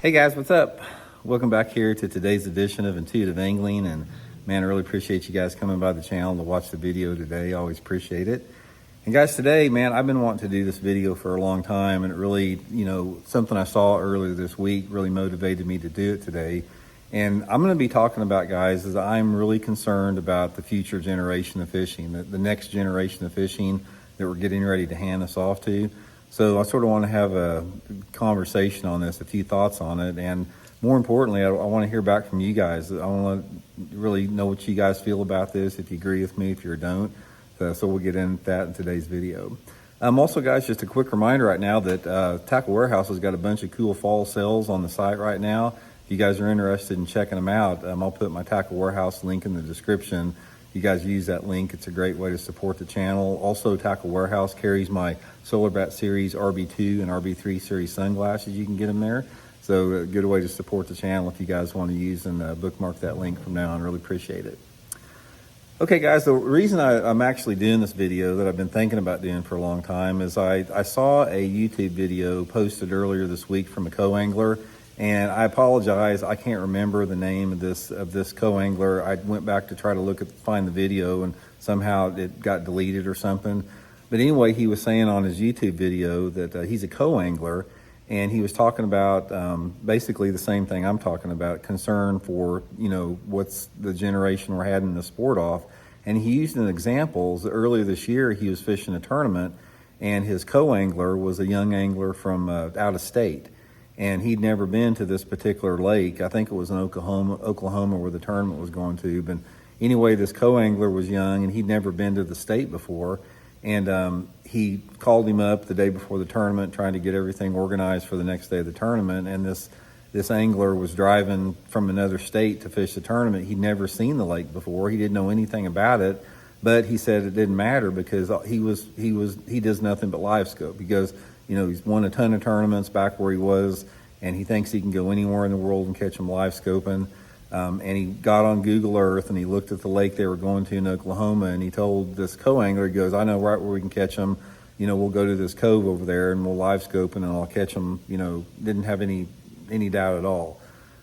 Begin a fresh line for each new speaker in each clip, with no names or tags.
Hey guys, what's up? Welcome back here to today's edition of Intuitive Angling, and man, I really appreciate you guys coming by the channel to watch the video today. I always appreciate it. And guys, today, man, I've been wanting to do this video for a long time, and it really, something I saw earlier this week really motivated me to do it today. And I'm going to be talking about, guys, is I'm really concerned about the future generation of fishing, the next generation of fishing that we're getting ready to hand us off to. So I sort of want to have a conversation on this, a few thoughts on it, and more importantly, I want to hear back from you guys. I want to really know what you guys feel about this, if you agree with me, if you don't. So we'll get into that in today's video. Also, guys, just a quick reminder right now that Tackle Warehouse has got a bunch of cool fall sales on the site right now. If you guys are interested in checking them out, I'll put my Tackle Warehouse link in the description. You guys use that link. It's a great way to support the channel. Also, Tackle Warehouse carries my Solar Bat Series RB2 and RB3 Series sunglasses. You can get them there. So a good way to support the channel if you guys want to use and bookmark that link from now on. Really appreciate it. Okay, guys, the reason I'm actually doing this video that I've been thinking about doing for a long time is I saw a YouTube video posted earlier this week from a co-angler. And I apologize, I can't remember the name of this co-angler. I went back to try to find the video, and somehow it got deleted or something. But anyway, he was saying on his YouTube video that he's a co-angler, and he was talking about basically the same thing I'm talking about, concern for, what's the generation we're heading the sport off. And he used an example. Earlier this year, he was fishing a tournament, and his co-angler was a young angler from out of state. And he'd never been to this particular lake. I think it was in Oklahoma where the tournament was going to. But anyway, this co-angler was young, and he'd never been to the state before. And he called him up the day before the tournament, trying to get everything organized for the next day of the tournament. And this angler was driving from another state to fish the tournament. He'd never seen the lake before. He didn't know anything about it. But he said it didn't matter because he does nothing but live scope. Because he's won a ton of tournaments back where he was, and he thinks he can go anywhere in the world and catch them live scoping. And he got on Google Earth and he looked at the lake they were going to in Oklahoma, and he told this co-angler, he goes, I know right where we can catch them. We'll go to this cove over there and we'll live scope and I'll catch them. Didn't have any doubt at all.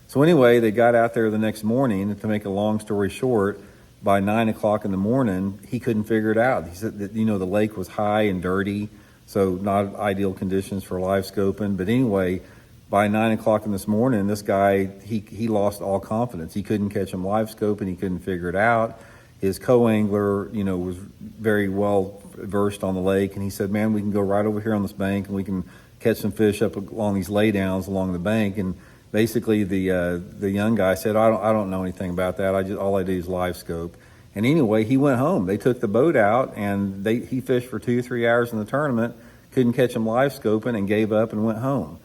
So anyway, they got out there the next morning, and to make a long story short, by 9 o'clock in the morning, he couldn't figure it out. He said that, the lake was high and dirty, so not ideal conditions for live scoping. But anyway, by 9 o'clock in this morning, this guy, he lost all confidence. He couldn't catch him live scoping. He couldn't figure it out. His co-angler, was very well versed on the lake. And he said, man, we can go right over here on this bank and we can catch some fish up along these laydowns along the bank. And basically the young guy said, I don't know anything about that. All I do is live scope. And anyway, he went home. They took the boat out, and he fished for 2 or 3 hours in the tournament, couldn't catch him live scoping, and gave up and went home.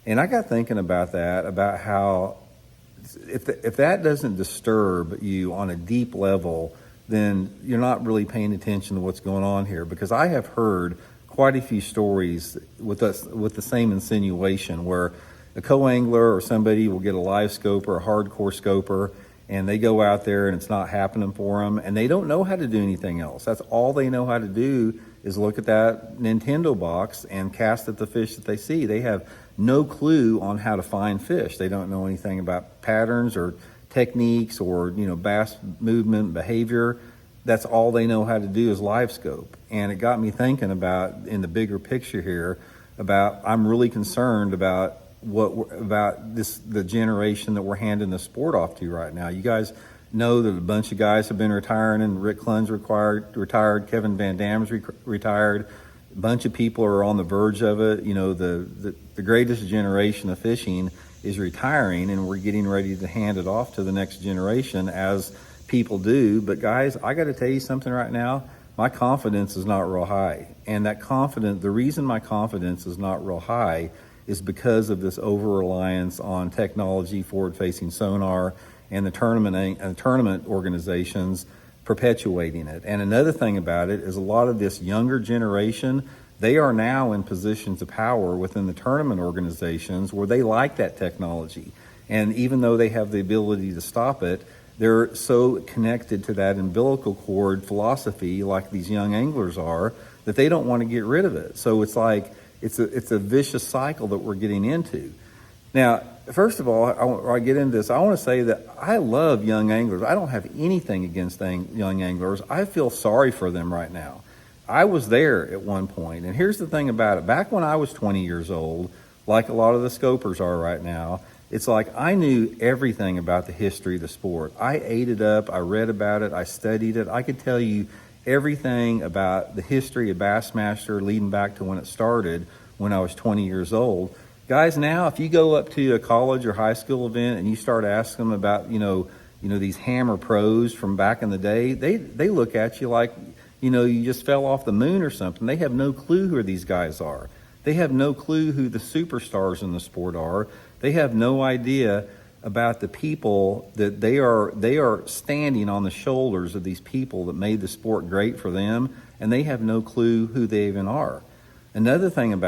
And I got thinking about that, about how if that doesn't disturb you on a deep level, then you're not really paying attention to what's going on here. Because I have heard quite a few stories with the same insinuation, where a co-angler or somebody will get a live scoper, a hardcore scoper, and they go out there and it's not happening for them, and they don't know how to do anything else. That's all they know how to do, is look at that Nintendo box and cast at the fish that they see. They have no clue on how to find fish. They don't know anything about patterns or techniques or bass movement, behavior. That's all they know how to do is live scope. And it got me thinking about, in the bigger picture here, about I'm really concerned about the generation that we're handing the sport off to right now. You guys know that a bunch of guys have been retiring, and Rick Clunn's retired, Kevin Van Dam's retired. A bunch of people are on the verge of it. The greatest generation of fishing is retiring, and we're getting ready to hand it off to the next generation, as people do. But guys, I got to tell you something right now. My confidence is not real high. And the reason my confidence is not real high is because of this over-reliance on technology, forward-facing sonar, and the tournament organizations perpetuating it. And another thing about it is a lot of this younger generation, they are now in positions of power within the tournament organizations where they like that technology. And even though they have the ability to stop it, they're so connected to that umbilical cord philosophy, like these young anglers are, that they don't want to get rid of it. So it's like, it's a vicious cycle that we're getting into. Now, first of all, before I get into this, I want to say that I love young anglers. I don't have anything against young anglers. I feel sorry for them right now. I was there at one point, and here's the thing about it. Back when I was 20 years old, like a lot of the scopers are right now, it's like I knew everything about the history of the sport. I ate it up, I read about it, I studied it. I could tell you everything about the history of Bassmaster leading back to when it started when I was 20 years old. Guys, now if you go up to a college or high school event and you start asking them about, these hammer pros from back in the day, they look at you like, you just fell off the moon or something. They have no clue who these guys are. They have no clue who the superstars in the sport are. They have no idea about the people that they are standing on the shoulders of these people that made the sport great for them, and they have no clue who they even are. Another thing I'm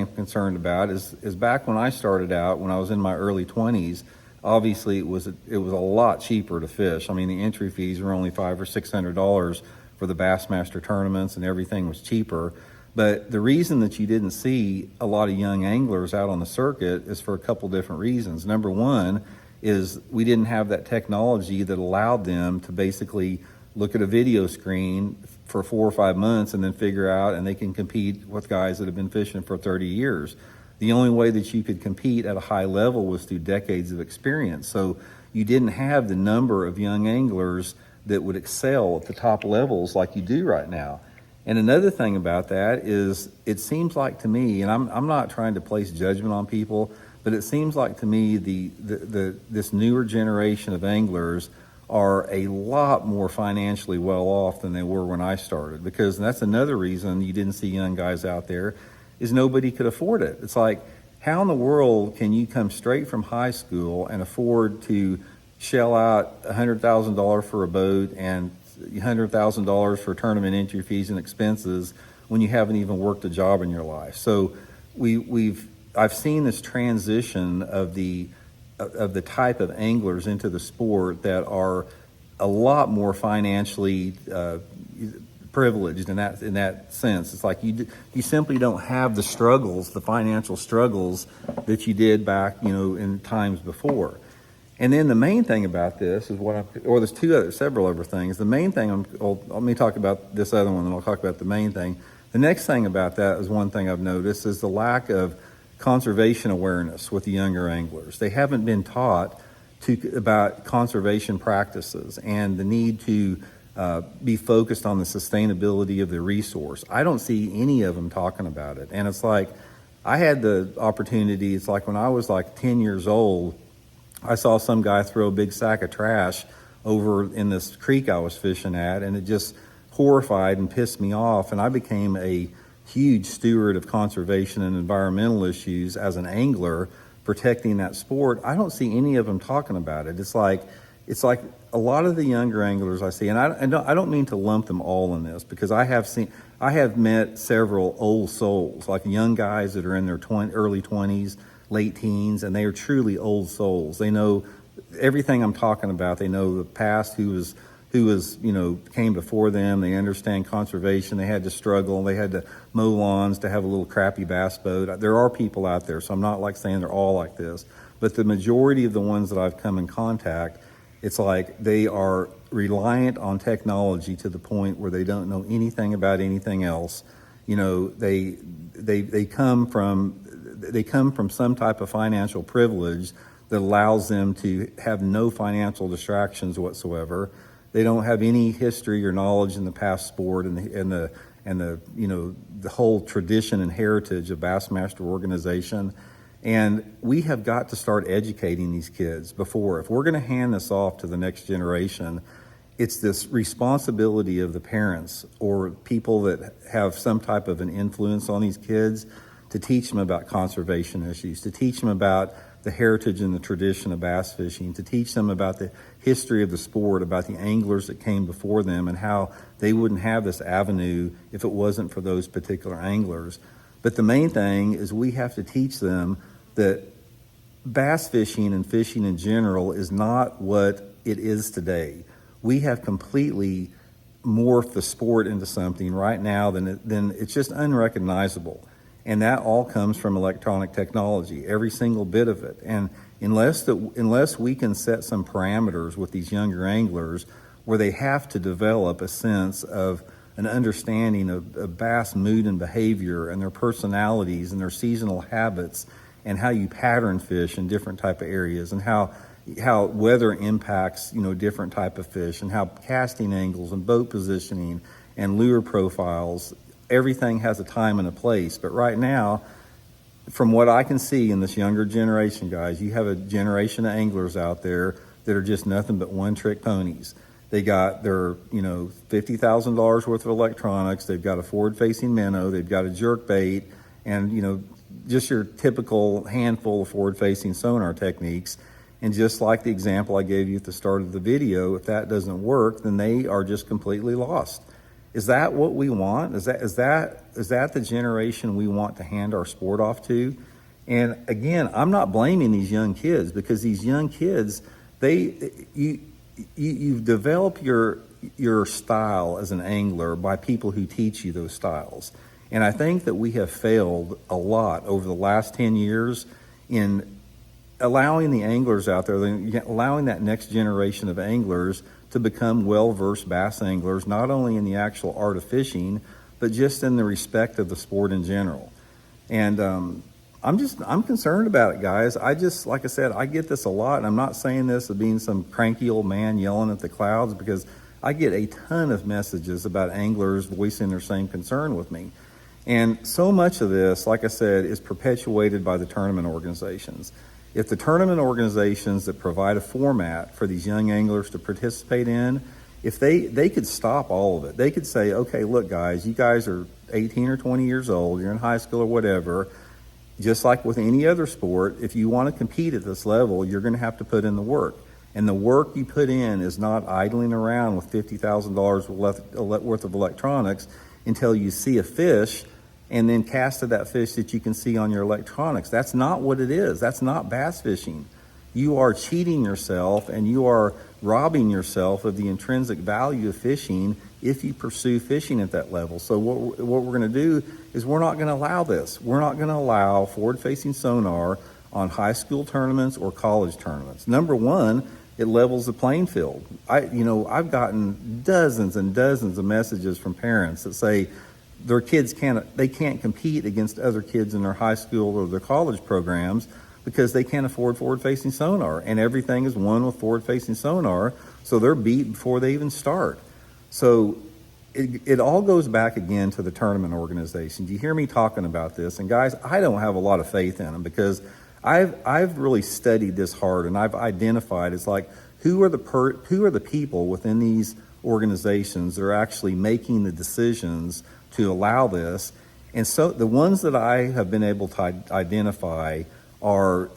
concerned about is back when I started out, when I was in my early 20s, obviously it was a lot cheaper to fish. I mean, the entry fees were only $500 or $600 for the Bassmaster tournaments, and everything was cheaper. But the reason that you didn't see a lot of young anglers out on the circuit is for a couple different reasons. Number one is we didn't have that technology that allowed them to basically look at a video screen for 4 or 5 months and then figure out, and they can compete with guys that have been fishing for 30 years. The only way that you could compete at a high level was through decades of experience. So you didn't have the number of young anglers that would excel at the top levels like you do right now. And another thing about that is it seems like to me, and I'm not trying to place judgment on people, but it seems like to me this newer generation of anglers are a lot more financially well off than they were when I started, because that's another reason you didn't see young guys out there is nobody could afford it. It's like, how in the world can you come straight from high school and afford to shell out $100,000 for a boat and $100,000 for tournament entry fees and expenses when you haven't even worked a job in your life? So I've seen this transition of the type of anglers into the sport that are a lot more financially privileged in that sense. It's like you simply don't have the struggles, the financial struggles that you did back, in times before. And then the main thing about this is there's several other things. The main thing, let me talk about this other one, and I'll talk about the main thing. The next thing about that is one thing I've noticed is the lack of conservation awareness with the younger anglers. They haven't been taught about conservation practices and the need to be focused on the sustainability of the resource. I don't see any of them talking about it. And it's like, I had the opportunity, it's like when I was like 10 years old, I saw some guy throw a big sack of trash over in this creek I was fishing at, and it just horrified and pissed me off. And I became a huge steward of conservation and environmental issues as an angler, protecting that sport. I don't see any of them talking about it. It's like a lot of the younger anglers I see, and I don't mean to lump them all in this, because I have met several old souls, like young guys that are in their early 20s, late teens, and they are truly old souls. They know everything I'm talking about. They know the past, who was came before them. They understand conservation. They had to struggle. They had to mow lawns to have a little crappy bass boat. There are people out there, so I'm not like saying they're all like this, but the majority of the ones that I've come in contact, it's like they are reliant on technology to the point where they don't know anything about anything else. They come from some type of financial privilege that allows them to have no financial distractions whatsoever. They don't have any history or knowledge in the past sport and the whole tradition and heritage of Bassmaster organization. And we have got to start educating these kids before. If we're going to hand this off to the next generation, it's this responsibility of the parents or people that have some type of an influence on these kids to teach them about conservation issues, to teach them about the heritage and the tradition of bass fishing, to teach them about the history of the sport, about the anglers that came before them and how they wouldn't have this avenue if it wasn't for those particular anglers. But the main thing is we have to teach them that bass fishing and fishing in general is not what it is today. We have completely morphed the sport into something right now then it's just unrecognizable. And that all comes from electronic technology, every single bit of it. And unless we can set some parameters with these younger anglers where they have to develop a sense of an understanding of bass mood and behavior and their personalities and their seasonal habits and how you pattern fish in different type of areas and how weather impacts, different type of fish and how casting angles and boat positioning and lure profiles, everything has a time and a place. But right now, from what I can see in this younger generation, guys, you have a generation of anglers out there that are just nothing but one-trick ponies. They got their, $50,000 worth of electronics. They've got a forward-facing minnow. They've got a jerk bait and, just your typical handful of forward-facing sonar techniques. And just like the example I gave you at the start of the video, if that doesn't work, then they are just completely lost. Is that what we want? Is that the generation we want to hand our sport off to? And again, I'm not blaming these young kids, because these young kids, you develop your style as an angler by people who teach you those styles. And I think that we have failed a lot over the last 10 years in allowing the anglers out there, allowing that next generation of anglers to become well-versed bass anglers, not only in the actual art of fishing, but just in the respect of the sport in general. And I'm concerned about it, guys. Like I said, I get this a lot, and I'm not saying this as being some cranky old man yelling at the clouds, because I get a ton of messages about anglers voicing their same concern with me. And so much of this, like I said, is perpetuated by the tournament organizations. If the tournament organizations that provide a format for these young anglers to participate in, if they could stop all of it, they could say, okay, look, guys, you guys are 18 or 20 years old, you're in high school or whatever, just like with any other sport, if you want to compete at this level, you're going to have to put in the work. And the work you put in is not idling around with $50,000 worth of electronics until you see a fish and then cast at that fish that you can see on your electronics. That's not what it is. That's not bass fishing. You are cheating yourself, and you are robbing yourself of the intrinsic value of fishing if you pursue fishing at that level. So what we're going to do is we're not going to allow this. We're not going to allow forward-facing sonar on high school tournaments or college tournaments. Number one, it levels the playing field. I've gotten dozens and dozens of messages from parents that say their kids can't compete against other kids in their high school or their college programs because they can't afford forward-facing sonar, and everything is won with forward-facing sonar, so they're beat before they even start. So it all goes back again to the tournament organizations. You hear me talking about this, and guys, I don't have a lot of faith in them, because I've really studied this hard, and I've identified, it's like, who are the people within these organizations that are actually making the decisions to allow this. And so the ones that I have been able to identify they're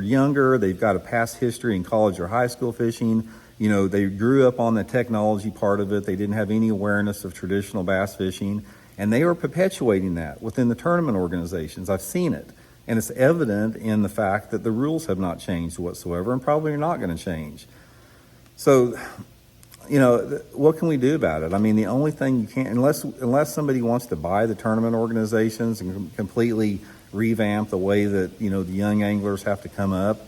younger, they've got a past history in college or high school fishing, they grew up on the technology part of it, they didn't have any awareness of traditional bass fishing, and they are perpetuating that within the tournament organizations. I've seen it, and it's evident in the fact that the rules have not changed whatsoever, and probably are not going to change. So, what can we do about it? I mean, the only thing you can't, unless somebody wants to buy the tournament organizations and completely revamp the way that, the young anglers have to come up,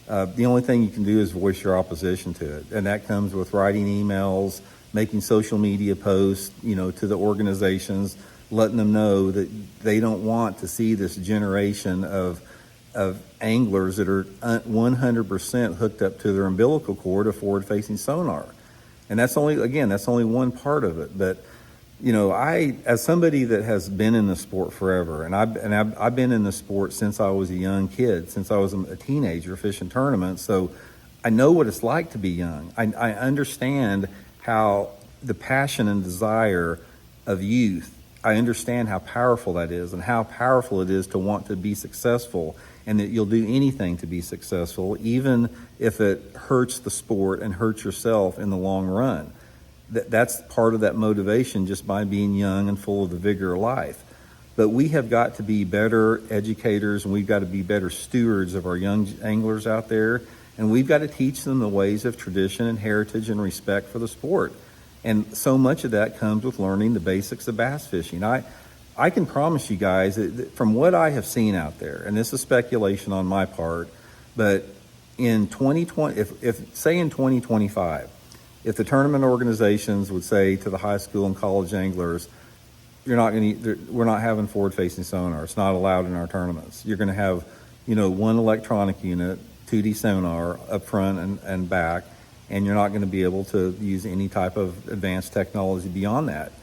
the only thing you can do is voice your opposition to it. And that comes with writing emails, making social media posts, to the organizations, letting them know that they don't want to see this generation of anglers that are 100% hooked up to their umbilical cord of forward-facing sonar. And that's only one part of it. But, I, as somebody that has been in the sport forever, and I've been in the sport since I was a young kid, since I was a teenager fishing tournaments, so I know what it's like to be young. I understand how the passion and desire of youth, I understand how powerful that is, and how powerful it is to want to be successful, and that you'll do anything to be successful, even if it hurts the sport and hurts yourself in the long run. That's part of that motivation, just by being young and full of the vigor of life. But we have got to be better educators, and we've got to be better stewards of our young anglers out there, and we've got to teach them the ways of tradition and heritage and respect for the sport. And so much of that comes with learning the basics of bass fishing. I can promise you guys that from what I have seen out there, and this is speculation on my part, but in 2020, if say in 2025, if the tournament organizations would say to the high school and college anglers, we're not having forward-facing sonar. It's not allowed in our tournaments. You're going to have, one electronic unit, 2D sonar up front and back, and you're not going to be able to use any type of advanced technology beyond that.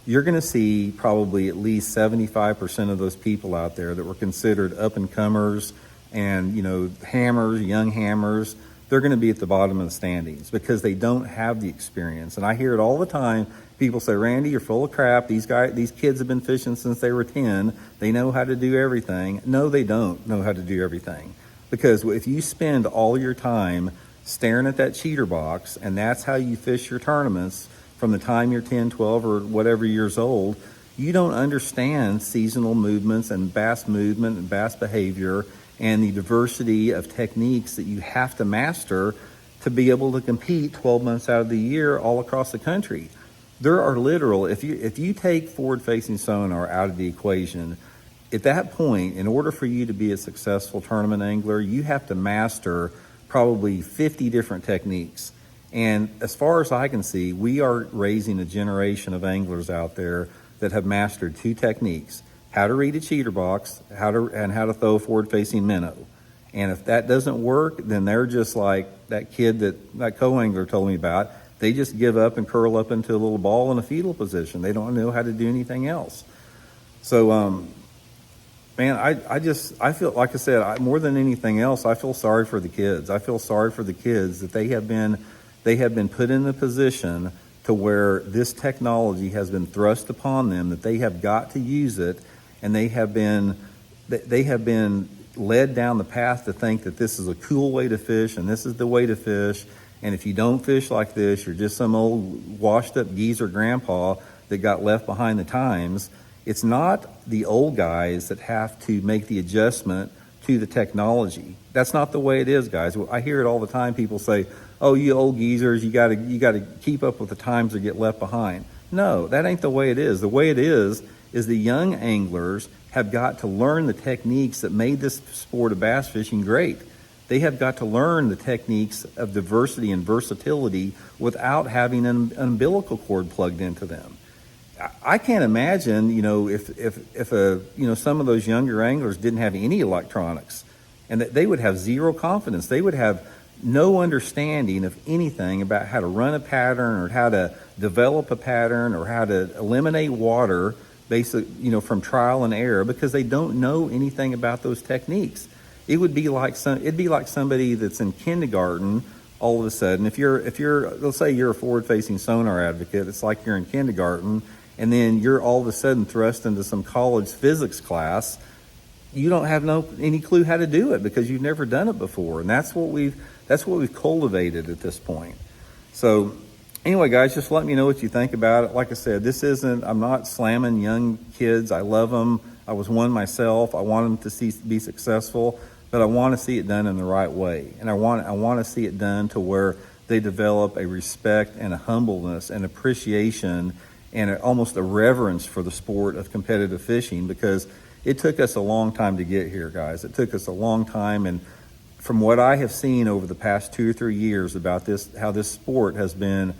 You're going to see probably at least 75% of those people out there that were considered up-and-comers and, hammers, young hammers. They're going to be at the bottom of the standings because they don't have the experience. And I hear it all the time. People say, Randy, you're full of crap. These kids have been fishing since they were 10. They know how to do everything. No, they don't know how to do everything. Because if you spend all your time staring at that cheater box, and that's how you fish your tournaments from the time you're 10, 12, or whatever years old, you don't understand seasonal movements and bass movement and bass behavior and the diversity of techniques that you have to master to be able to compete 12 months out of the year all across the country. There are if you take forward-facing sonar out of the equation, at that point, in order for you to be a successful tournament angler, you have to master probably 50 different techniques. And as far as I can see, we are raising a generation of anglers out there that have mastered 2 techniques: how to read a cheater box, how to throw a forward-facing minnow. And if that doesn't work, then they're just like that kid that co-angler told me about. They just give up and curl up into a little ball in a fetal position. They don't know how to do anything else. So, man, I feel, like I said, more than anything else, I feel sorry for the kids. I feel sorry for the kids that they have been put in a position to where this technology has been thrust upon them, that they have got to use it, and they have been led down the path to think that this is a cool way to fish and this is the way to fish. And if you don't fish like this, you're just some old washed up geezer grandpa that got left behind the times. It's not the old guys that have to make the adjustment to the technology. That's not the way it is, guys. I hear it all the time. People say, oh, you old geezers, you gotta keep up with the times or get left behind. No, that ain't the way it is. The way it is the young anglers have got to learn the techniques that made this sport of bass fishing great. They have got to learn the techniques of diversity and versatility without having an umbilical cord plugged into them. I can't imagine, if some of those younger anglers didn't have any electronics, and that they would have zero confidence. They would have no understanding of anything about how to run a pattern or how to develop a pattern or how to eliminate water, from trial and error, because they don't know anything about those techniques. It'd be like somebody that's in kindergarten all of a sudden. If you're let's say you're a forward-facing sonar advocate, it's like you're in kindergarten, and then you're all of a sudden thrust into some college physics class. You don't have any clue how to do it because you've never done it before, and that's what we've cultivated at this point. So anyway, guys, just let me know what you think about it. Like I said, I'm not slamming young kids. I love them. I was one myself. I want them to be successful, but I want to see it done in the right way. And I want to see it done to where they develop a respect and a humbleness and appreciation and almost a reverence for the sport of competitive fishing, because it took us a long time to get here, guys. It took us a long time, and from what I have seen over the past 2 or 3 years about how this sport has been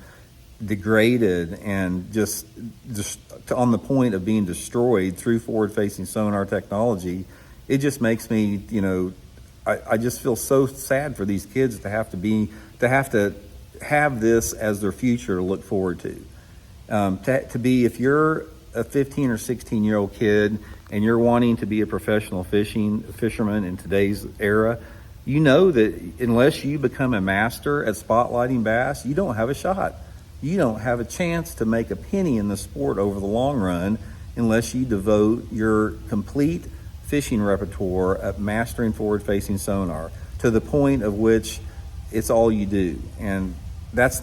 degraded and just on the point of being destroyed through forward-facing sonar technology, it just makes me, I just feel so sad for these kids to have to have this as their future to look forward to. If you're a 15 or 16-year-old kid and you're wanting to be a professional fisherman in today's era, you know that unless you become a master at spotlighting bass, you don't have a shot. You don't have a chance to make a penny in the sport over the long run unless you devote your complete fishing repertoire at mastering forward-facing sonar to the point of which it's all you do. And that is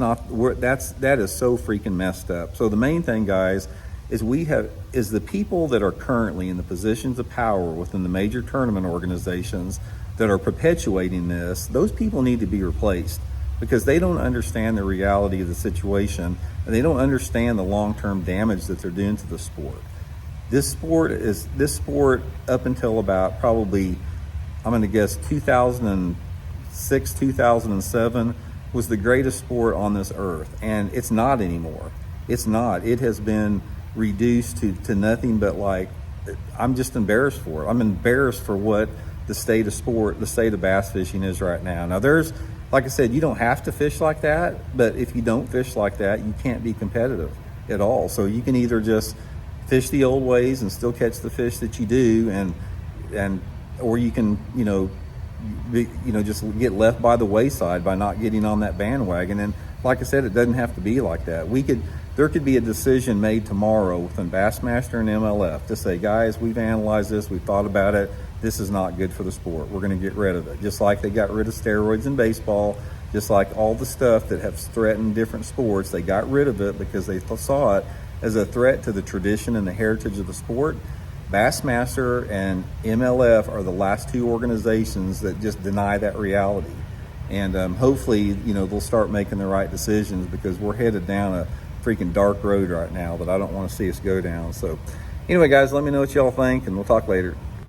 so freaking messed up. So the main thing, guys, is the people that are currently in the positions of power within the major tournament organizations that are perpetuating this. Those people need to be replaced, because they don't understand the reality of the situation, and they don't understand the long-term damage that they're doing to the sport. This sport up until about probably, I'm going to guess 2006, 2007 was the greatest sport on this earth, and it's not anymore. It's not. It has been reduced to nothing but, like, I'm just embarrassed for it. I'm embarrassed for what the state of sport, the state of bass fishing is right now. Now there's, like I said, you don't have to fish like that, but if you don't fish like that, you can't be competitive at all. So you can either just fish the old ways and still catch the fish that you do, and or you can, just get left by the wayside by not getting on that bandwagon. And like I said, it doesn't have to be like that. There could be a decision made tomorrow within Bassmaster and MLF to say, guys, we've analyzed this, we've thought about it, this is not good for the sport, we're going to get rid of it. Just like they got rid of steroids in baseball, just like all the stuff that have threatened different sports, they got rid of it because they saw it as a threat to the tradition and the heritage of the sport. Bassmaster and MLF are the last two organizations that just deny that reality. And hopefully, they'll start making the right decisions, because we're headed down a freaking dark road right now that I don't want to see us go down. So anyway, guys, let me know what y'all think, and we'll talk later.